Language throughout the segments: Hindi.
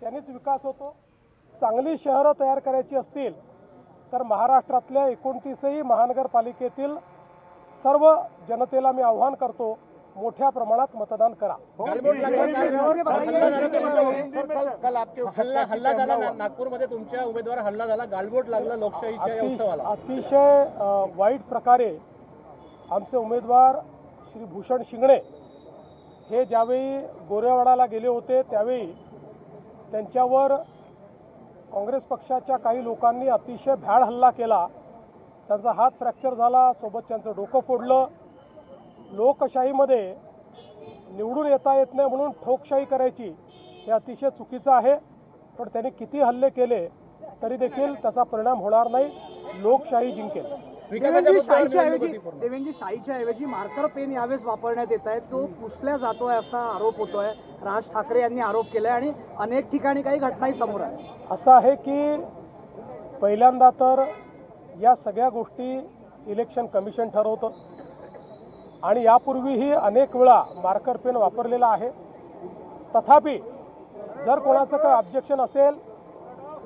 त्यानेच विकास होतो। चांगली शहरं तयार करायची असतील तर महाराष्ट्रातल्या 29ही महानगरपालिकेतील सर्व जनतेला मी आव्हान करतो, मोठ्या प्रमाणात मतदान करा। हल्ला झाला नागपूरमध्ये, तुमच्या उमेदवार हल्ला झाला, गालबोट लागला लोकशाहीच्या या उत्सवाला। अतिशय वाईट प्रकारे आमचे उमेदवार श्री भूषण शिंगणे हे ज्यावेळी गोरेवाडाला गेले होते त्यावेळी त्यांच्यावर काँग्रेस पक्षाच्या काही लोकांनी अतिशय भ्याड हल्ला केला। त्यांचा हात फ्रॅक्चर झाला, सोबत त्यांचं डोकं फोडलं। लोकशाहीमध्ये निवडून येता येत नाही म्हणून ठोकशाही करायची हे अतिशय चुकीचं आहे। पण त्यांनी किती हल्ले केले तरी देखील त्याचा परिणाम होणार नाही, लोकशाही जिंकेल। देवेंद्रजी शाहीच्या ऐवजी मार्कर पेन यावेळेस वापरण्यात येत आहे, तो पुसल्या जातोय असा आरोप होतोय। राज ठाकरे यांनी आरोप केलाय आणि अनेक ठिकाणी काही घटनाही समोर आहे। असं आहे की पहिल्यांदा तर या सगळ्या गोष्टी इलेक्शन कमिशन ठरवतं आणि यापूर्वीही अनेक वेळा मार्कर पेन वापरलेला आहे। तथापि जर कोणाचं काही ऑब्जेक्शन असेल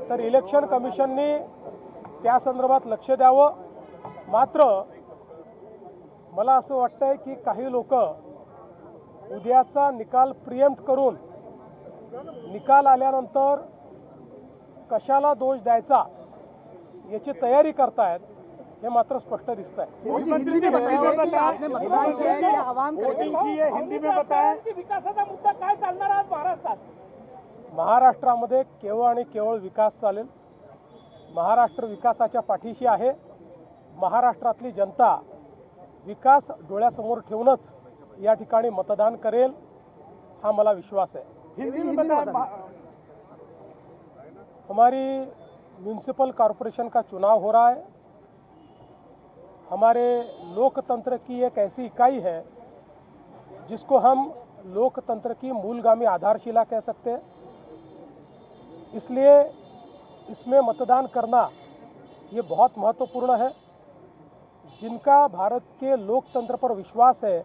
तर इलेक्शन कमिशननी त्या संदर्भात लक्ष द्यावं। मात्र मला असं वाटतंय की काही लोक उद्याचा निकाल प्रिएम्प्ट करून निकाल आल्यानंतर कशाला दोष द्यायचा याची तयारी करतायत, हे मात्र स्पष्ट दिसत आहे। विकासाचा मुद्दा काय चालणार आज महाराष्ट्रात? महाराष्ट्रामध्ये केवळ आणि केवळ विकास चालेल। महाराष्ट्र विकासाच्या पाठीशी आहे। महाराष्ट्रातली जनता विकास डोळ्यासमोर ठेवूनच या ठिकाणी मतदान करेल, हा मला विश्वास है। हमारी म्यूनिसिपल कॉरपोरेशन का चुनाव हो रहा है। हमारे लोकतंत्र की एक ऐसी इकाई है जिसको हम लोकतंत्र की मूलगामी आधारशिला कह सकते हैं। इसलिए इसमें मतदान करना ये बहुत महत्वपूर्ण है। जिनका भारत के लोकतंत्र पर विश्वास है,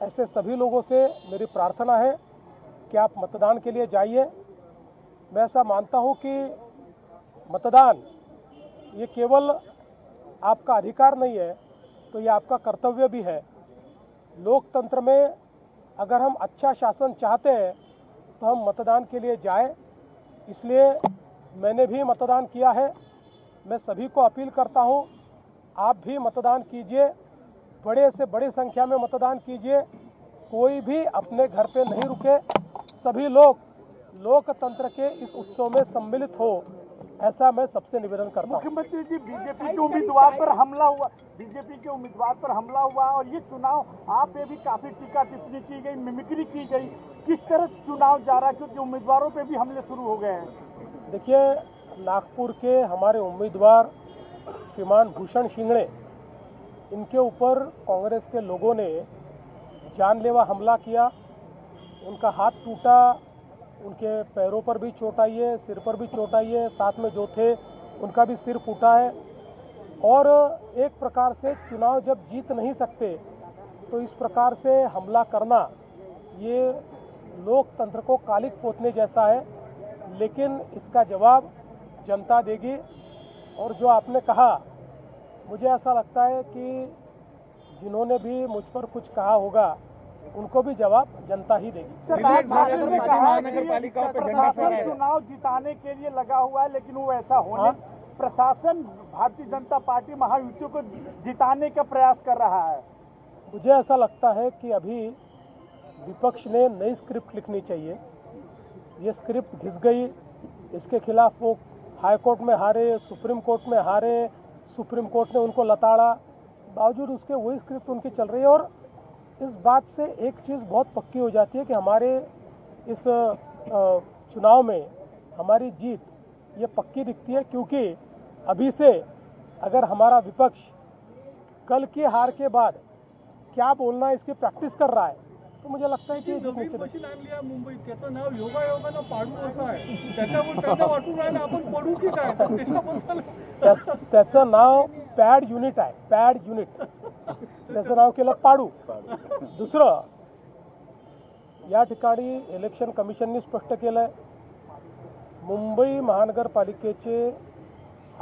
ऐसे सभी लोगों से मेरी प्रार्थना है कि आप मतदान के लिए जाइए। मैं ऐसा मानता हूं कि मतदान ये केवल आपका अधिकार नहीं है, तो ये आपका कर्तव्य भी है। लोकतंत्र में अगर हम अच्छा शासन चाहते हैं तो हम मतदान के लिए जाएं। इसलिए मैंने भी मतदान किया है। मैं सभी को अपील करता हूं, आप भी मतदान कीजिए, बड़े से बड़ी संख्या में मतदान कीजिए। कोई भी अपने घर पे नहीं रुके, सभी लोग लोकतंत्र के इस उत्सव में सम्मिलित हो, ऐसा मैं सबसे निवेदन करता हूं। मुख्यमंत्री जी, बीजेपी के उम्मीदवार पर हमला हुआ, बीजेपी के उम्मीदवार पर हमला हुआ और ये चुनाव आप पे भी काफी टीका टिप्पणी की गई, मिमिक्री की गई। किस तरह चुनाव जा रहा है, क्योंकि उम्मीदवारों पे भी हमले शुरू हो गए हैं? देखिए, नागपुर के हमारे उम्मीदवार श्रीमान भूषण शिंगणे, इनके ऊपर कांग्रेस के लोगों ने जानलेवा हमला किया। उनका हाथ टूटा, उनके पैरों पर भी चोट आई है, सिर पर भी चोट आई है, साथ में जो थे उनका भी सिर फूटा है। और एक प्रकार से चुनाव जब जीत नहीं सकते तो इस प्रकार से हमला करना ये लोकतंत्र को कालिक पोतने जैसा है। लेकिन इसका जवाब जनता देगी। और जो आपने कहा, मुझे ऐसा लगता है कि जिन्होंने भी मुझ पर कुछ कहा होगा उनको भी जवाब जनता ही देगी। प्रशासन चुनाव जिताने के लिए लगा हुआ है, लेकिन वो ऐसा होने प्रशासन भारतीय जनता पार्टी महायुति को जिताने का प्रयास कर रहा है। मुझे ऐसा लगता है कि अभी विपक्ष ने नई स्क्रिप्ट लिखनी चाहिए। ये स्क्रिप्ट घिस गई, इसके खिलाफ वो हाई कोर्ट में हारे, सुप्रीम कोर्ट में हारे, सुप्रीम कोर्ट ने उनको लताड़ा, बावजूद उसके वही स्क्रिप्ट उनकी चल रही है। और इस बात से एक चीज़ बहुत पक्की हो जाती है कि हमारे इस चुनाव में हमारी जीत ये पक्की दिखती है, क्योंकि अभी से अगर हमारा विपक्ष कल की हार के बाद क्या बोलना है इसकी प्रैक्टिस कर रहा है तो मुझे लगता है की जीत निश्चित आहे। मुंबईत त्याचं नाव योगायोगानं पाडू असं आहे, त्याच्या वाटून राहिलं आपण पडू की काय? त्याचं नाव पॅड युनिट आहे, पॅड युनिट, त्याचं नाव केलं पाडू। दुसरं, या ठिकाणी इलेक्शन कमिशननी स्पष्ट केलंय मुंबई महानगरपालिकेचे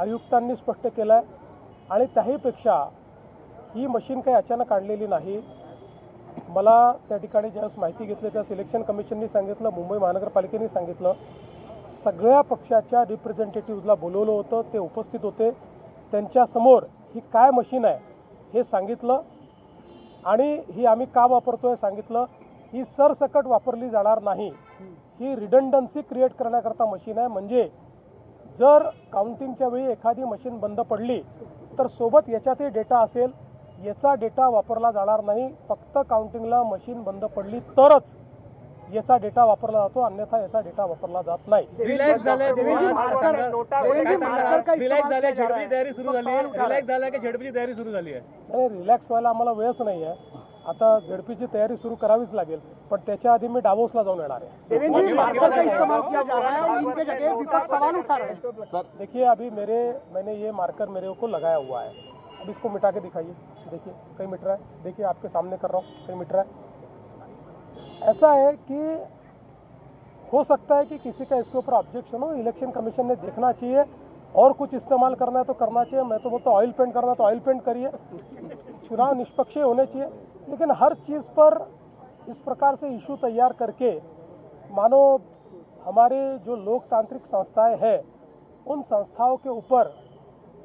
आयुक्तांनी स्पष्ट केलं आहे आणि त्याहीपेक्षा ही मशीन काही अचानक आणलेली नाही. मला त्या ठिकाणी ज्यावेळेस माहिती घेतली त्या सिलेक्शन कमिशननी सांगितलं, मुंबई महानगरपालिकेने सांगितलं, सगळ्या पक्षाच्या रिप्रेझेंटेटिव्हला बोलवलं होतं, ते उपस्थित होते. त्यांच्यासमोर ही काय मशीन आहे हे सांगितलं आणि ही आम्ही का वापरतोय सांगितलं. ही सरसकट वापरली जाणार नाही, ही रिडंडन्सी क्रिएट करण्याकरता मशीन आहे. म्हणजे जर काउंटिंगच्या वेळी एखादी मशीन बंद पडली तर सोबत याच्यातही डेटा असेल, याचा डेटा वापरला जाणार नाही. फक्त काउंटिंगला मशीन बंद पडली तरच याचा डेटा वापरला जातो, अन्यथा याचा डेटा वापरला जात नाही. रिलॅक्स झालंय झेडपीची तयारी सुरू झाली आहे. रिलॅक्स झालाय की झेडपीची तयारी सुरू झाली आहे? नाही, रिलॅक्स व्हायला आम्हाला वेळच नाही आहे. आता झेडपीची तयारी सुरू करावीच लागेल, पण त्याच्या आधी मी डावोसला जाऊन येणार आहे. देखिए अभी मैंने ये मार्कर मेरे को लगाया हुआ है. अब इसको मिटा के दिखाइए. देखिए कहीं मिट रहा है, देखिए आपके सामने कर रहा हूँ, कहीं मिट रहा है. ऐसा है कि हो सकता है कि किसी का इसके ऊपर ऑब्जेक्शन हो. इलेक्शन कमीशन ने देखना चाहिए, और कुछ इस्तेमाल करना है तो करना चाहिए. मैं तो बोलता हूँ ऑयल पेंट करना है तो ऑयल पेंट करिए. चुनाव निष्पक्ष होने चाहिए, लेकिन हर चीज़ पर इस प्रकार से इशू तैयार करके मानो हमारे जो लोकतांत्रिक संस्थाएं हैं उन संस्थाओं के ऊपर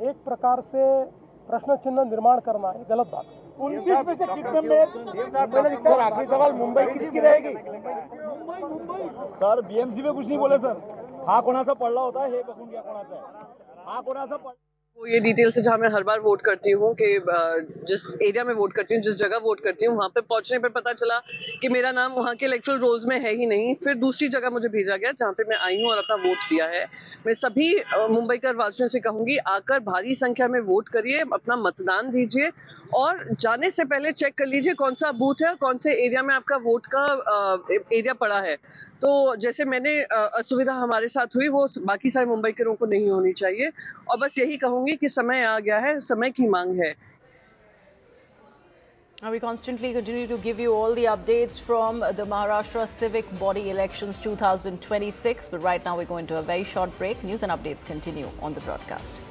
एक प्रकार से प्रश्न चिन्ह निर्माण करना है गलत बात है. 29 में से कितने में सर, आखिरी सवाल, मुंबई किसकी रहेगी? सर बीएमसी पे कुछ नहीं बोले सर. हा कोणाचा पडला होता हे बघून घ्या कोणाचा आहे. हा कोणाचा वो ये डिटेल्स है जहाँ मैं हर बार वोट करती हूँ कि जिस एरिया में वोट करती हूँ, जिस जगह वोट करती हूँ, वहाँ पे पहुँचने पे पता चला कि मेरा नाम वहाँ के इलेक्टोरल रोल्स में है ही नहीं. फिर दूसरी जगह मुझे भेजा गया जहाँ पे मैं आई हूँ और अपना वोट दिया है. मैं सभी मुंबईकर वासियों से कहूँगी, आकर भारी संख्या में वोट करिए, अपना मतदान दीजिए और जाने से पहले चेक कर लीजिए कौन सा बूथ है और कौन से एरिया में आपका वोट का एरिया पड़ा है. तो जैसे मैंने असुविधा हमारे साथ हुई वो बाकी सारे मुंबईकरों को नहीं होनी चाहिए. और बस यही कहूँगी कि समय आ गया है, समय की मांग है. We constantly continue to give you all the updates from the Maharashtra Civic Body Elections 2026. But right now we're going to a very short break. News and updates continue on the broadcast.